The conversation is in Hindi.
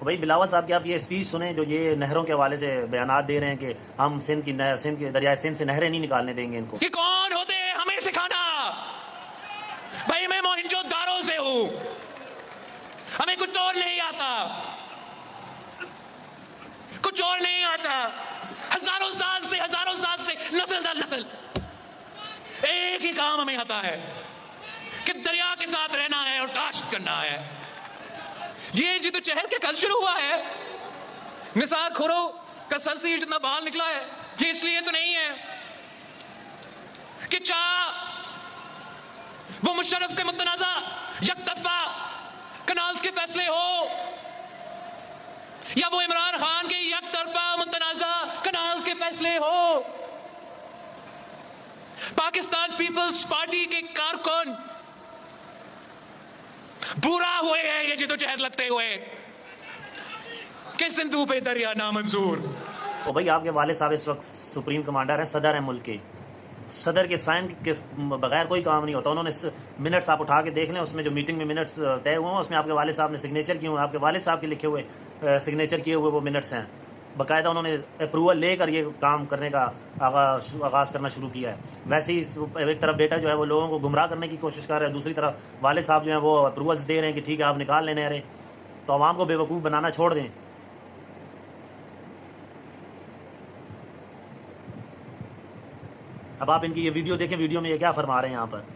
तो भाई बिलावल साहब की आप ये स्पीच सुने जो ये नहरों के हवाले से बयानात दे रहे हैं कि हम सिंध की दरियाए सिंध से नहरें नहीं निकालने देंगे इनको। कि कौन होते हैं हमें सिखाना? भाई मैं मोहनजोदारो से हूं, हमें कुछ और नहीं आता, कुछ और नहीं आता। हजारों साल से नस्ल दर नस्ल एक ही काम हमें आता है कि दरिया के साथ रहना है और काश्त करना है। ये जिद्दोजहद के कल शुरू हुआ है। निसार खोरो का सर से जितना बाल निकला है ये इसलिए तो नहीं है कि चाह वो मुशर्रफ के मुतनाज़ा यकतरफा कनाल्स के फैसले हो या वो इमरान खान के यकतरफा मुतनाज़ा कनाल्स के फैसले हो। पाकिस्तान पीपल्स पार्टी के कारकुन बुरा हुए हैं ये जिद्दोजहद लगते हुए कि सिंधु पे दरिया नामंजूर। तो भाई आपके वालिद साहब इस वक्त सुप्रीम कमांडर हैं, सदर हैं मुल्क के। सदर के साइन के बगैर कोई काम नहीं होता। उन्होंने मिनट्स आप उठा के देख लें, उसमें जो मीटिंग में मिनट्स तय हुए हैं उसमें आपके वालिद साहब ने सिग्नेचर किए हुए, आपके वालिद साहब के लिखे हुए सिग्नेचर किए हुए वो मिनट्स हैं। बाकायदा उन्होंने अप्रूवल लेकर ये काम करने का आगाज़ करना शुरू किया है। वैसे ही एक तरफ बेटा जो है वो लोगों को गुमराह करने की कोशिश कर रहे हैं, दूसरी तरफ वालिद साहब जो हैं वो अप्रूवल्स दे रहे हैं कि ठीक है आप निकाल लेने आ रहे। तो आवाम को बेवकूफ़ बनाना छोड़ दें। अब आप इनकी ये वीडियो देखें, वीडियो में ये क्या फरमा रहे हैं यहाँ पर।